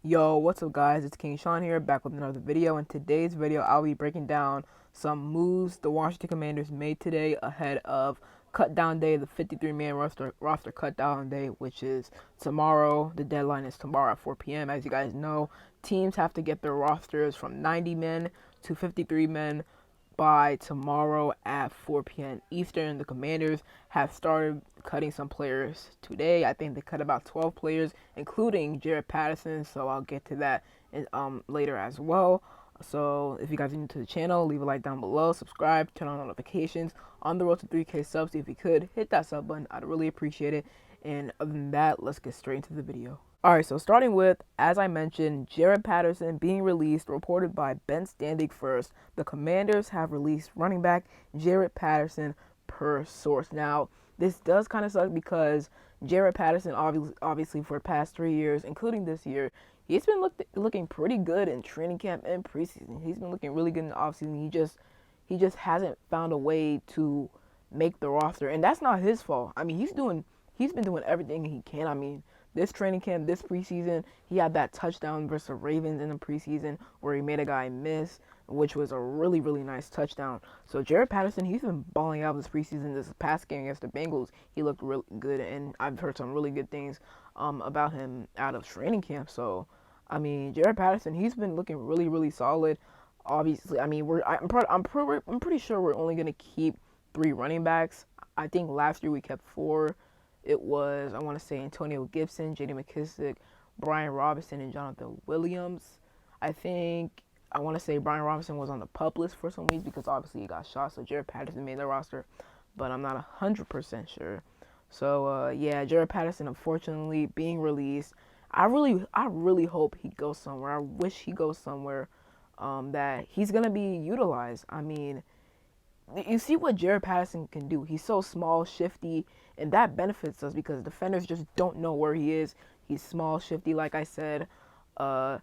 Yo, what's up guys? It's King Sean here, back with another video. In today's video, I'll be breaking down some moves the Washington Commanders made today ahead of cut down day, the 53-man roster cut down day, which is tomorrow. The deadline is tomorrow at 4 p.m. As you guys know, teams have to get their rosters from 90 men to 53 men by tomorrow at 4 p.m. Eastern. The Commanders have started cutting some players today. I think they cut about 12 players, including Jaret Patterson, so I'll get to that later as well. So if you guys are new to the channel, leave a like down below, subscribe, turn on notifications. On the road to 3K subs, if you could, hit that sub button. I'd really appreciate it. And other than that, let's get straight into the video. Alright, so starting with, as I mentioned, Jaret Patterson being released, reported by Ben Standig first. The Commanders have released running back Jaret Patterson per source. Now, this does kind of suck because Jaret Patterson, obviously for the past 3 years, including this year, he's been looking pretty good in training camp and preseason. He's been looking really good in the offseason. He just hasn't found a way to make the roster, and that's not his fault. I mean, he's been doing everything he can. I mean, this training camp, this preseason, he had that touchdown versus the Ravens in the preseason where he made a guy miss, which was a really, really nice touchdown. So Jaret Patterson, he's been balling out this preseason. This past game against the Bengals, he looked really good, and I've heard some really good things about him out of training camp. So, I mean, Jaret Patterson, he's been looking really, really solid. Obviously, I mean, I'm pretty sure we're only gonna keep 3 running backs. I think last year we kept 4. It was, I want to say, Antonio Gibson, J.D. McKissick, Brian Robinson, and Jonathan Williams. I want to say Brian Robinson was on the pup list for some reason because obviously he got shot, so Jaret Patterson made the roster, but I'm not 100% sure. So, yeah, Jaret Patterson, unfortunately, being released. I really hope he goes somewhere. I wish he goes somewhere that he's going to be utilized. I mean, you see what Jaret Patterson can do. He's so small, shifty, and that benefits us because defenders just don't know where he is. He's small, shifty, like I said. I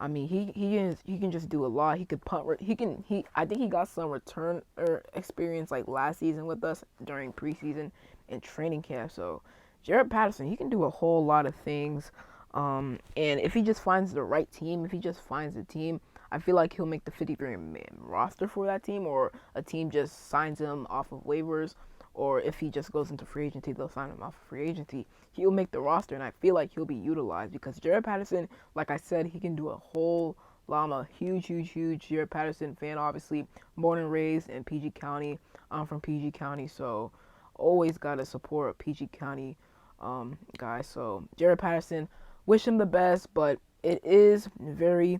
mean, he can just do a lot. He could punt. I think he got some return or experience like last season with us during preseason and training camp. So Jaret Patterson, he can do a whole lot of things. And if he just finds the right team, if he just finds a team, I feel like he'll make the 53-man roster for that team, or a team just signs him off of waivers, or if he just goes into free agency, they'll sign him off of free agency. He'll make the roster, and I feel like he'll be utilized because Jaret Patterson, like I said, he can do a whole lot. I'm a huge Jaret Patterson fan, obviously. Born and raised in PG County. I'm from PG County, so always got to support PG County guys. So Jaret Patterson, wish him the best, but it is very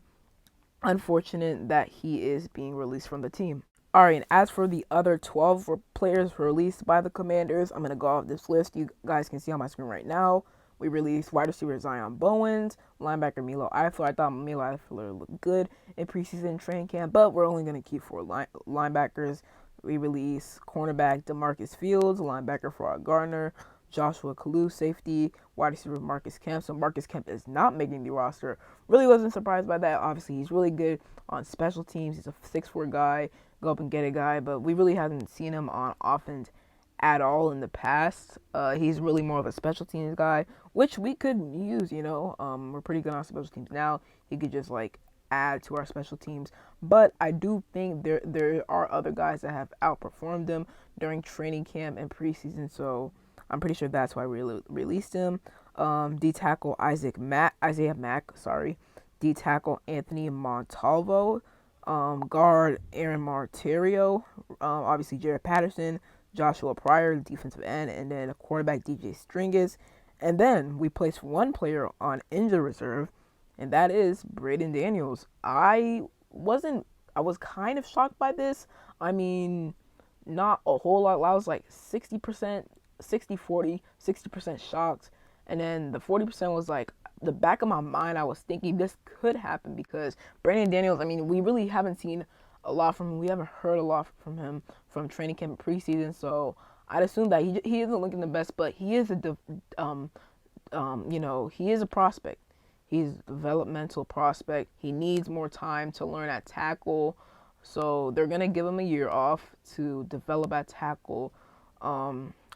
unfortunate that he is being released from the team. Alright, and as for the other 12 players released by the Commanders, I'm going to go off this list. You guys can see on my screen right now. We released wide receiver Zion Bowens, linebacker Milo Eifler. I thought Milo Eifler looked good in preseason training camp, but we're only going to keep 4 linebackers. We released cornerback DeMarcus Fields, linebacker Farrah Gardner, Joshua Kalu, safety, wide receiver Marcus Kemp. So Marcus Kemp is not making the roster. Really wasn't surprised by that. Obviously, he's really good on special teams. He's a 6'4" guy, go up and get a guy, but we really haven't seen him on offense at all in the past. He's really more of a special teams guy, which we could use, you know. We're pretty good on special teams now. He could just like add to our special teams, but I do think there are other guys that have outperformed him during training camp and preseason, so I'm pretty sure that's why we released him. D tackle Isaiah Mack, sorry. D tackle Anthony Montalvo. Guard Aaron Martirio. Obviously Jaret Patterson, Joshua Pryor, defensive end, and then quarterback DJ Stringus. And then we placed one player on injured reserve, and that is Braedon Daniels. I was kind of shocked by this. I mean, not a whole lot. I was like 60%, 60-40, 60% shocked. And then the 40% was like, the back of my mind, I was thinking this could happen because Braedon Daniels, I mean, we really haven't seen a lot from him. We haven't heard a lot from him from training camp preseason. So I'd assume that he isn't looking the best, but he is he is a prospect. He's a developmental prospect. He needs more time to learn at tackle. So they're going to give him a year off to develop at tackle.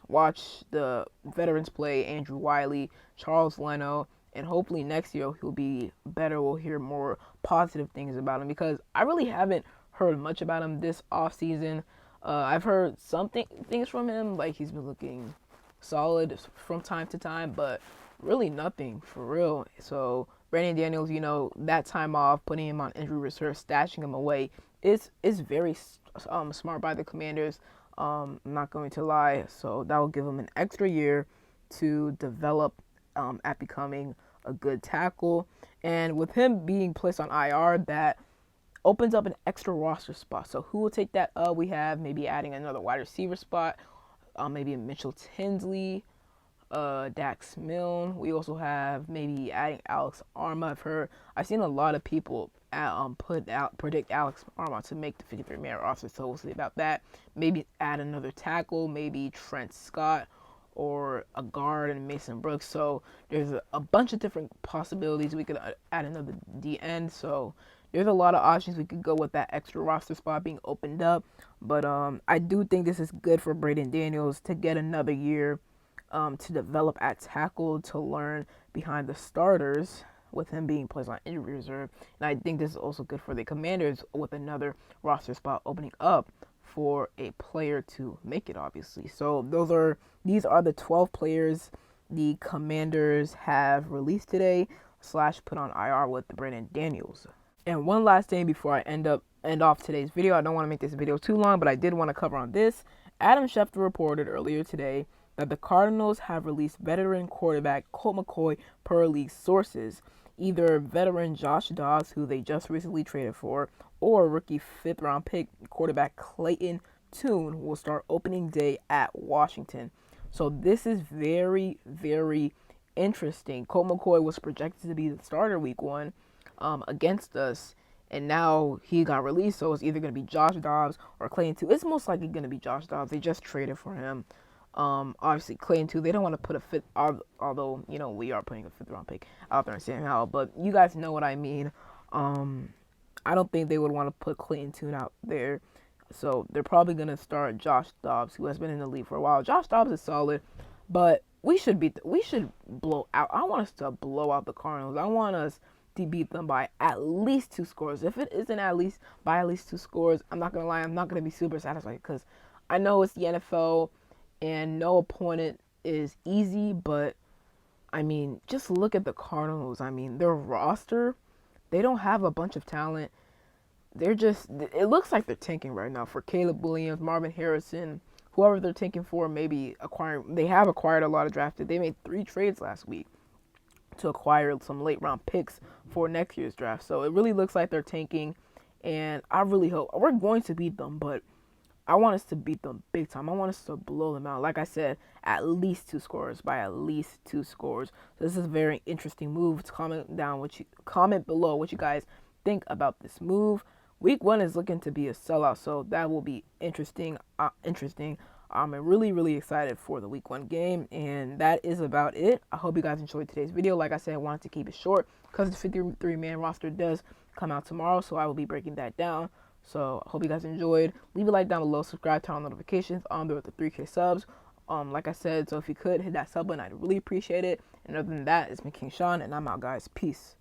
Watch the veterans play: Andrew Wiley, Charles Leno, and hopefully next year he'll be better. We'll hear more positive things about him, because I really haven't heard much about him this offseason. I've heard things from him, like he's been looking solid from time to time, but really nothing for real. So Braedon Daniels, that time off, putting him on injury reserve, stashing him away is very smart by the Commanders. I'm not going to lie. So that will give him an extra year to develop at becoming a good tackle. And with him being placed on IR, that opens up an extra roster spot. So who will take that? We have maybe adding another wide receiver spot, maybe Mitchell Tinsley, Dax Milne. We also have maybe adding Alex Arma. I've seen a lot of people predict Alex Arma to make the 53-man roster, so we'll see about that. Maybe add another tackle, maybe Trent Scott, or a guard and Mason Brooks. So there's a bunch of different possibilities. We could add another DN. So there's a lot of options we could go with that extra roster spot being opened up. But I do think this is good for Braedon Daniels to get another year to develop at tackle, to learn behind the starters with him being placed on injury reserve. And I think this is also good for the Commanders with another roster spot opening up for a player to make it, obviously. So these are the 12 players the Commanders have released today / put on IR with Braedon Daniels. And one last thing before I end off today's video. I don't want to make this video too long, but I did want to cover on this. Adam Schefter reported earlier today that the Cardinals have released veteran quarterback Colt McCoy per league sources. Either veteran Josh Dobbs, who they just recently traded for, or rookie 5th-round pick quarterback Clayton Tune will start opening day at Washington. So this is very, very interesting. Colt McCoy was projected to be the starter week 1 against us, and now he got released, so it's either going to be Josh Dobbs or Clayton Tune. It's most likely going to be Josh Dobbs. They just traded for him. Obviously Clayton Tune, they don't want to put a fifth, although we are putting a 5th-round pick out there in Sam Howell, but you guys know what I mean. I don't think they would want to put Clayton Tune out there, so they're probably gonna start Josh Dobbs, who has been in the league for a while. Josh Dobbs is solid, but we should blow out. I want us to blow out the Cardinals. I want us to beat them by at least 2 scores. If it isn't at least 2 scores, I'm not gonna lie, I'm not gonna be super satisfied, because I know it's the NFL. And no opponent is easy, but, just look at the Cardinals. Their roster, they don't have a bunch of talent. It looks like they're tanking right now for Caleb Williams, Marvin Harrison, whoever they're tanking for, they have acquired a lot of drafted. They made 3 trades last week to acquire some late-round picks for next year's draft. So it really looks like they're tanking, and I really hope we're going to beat them, but I want us to beat them big time. I want us to blow them out. Like I said, at least 2 scores, by at least 2 scores. So this is a very interesting move. Comment below what you guys think about this move. Week 1 is looking to be a sellout, so that will be interesting. I'm really, really excited for the Week 1 game, and that is about it. I hope you guys enjoyed today's video. Like I said, I wanted to keep it short because the 53-man roster does come out tomorrow, so I will be breaking that down. So I hope you guys enjoyed. Leave a like down below, subscribe, turn on notifications. On there with the 3K subs. Like I said, so if you could hit that sub button, I'd really appreciate it. And other than that, it's been King Sean, and I'm out, guys. Peace.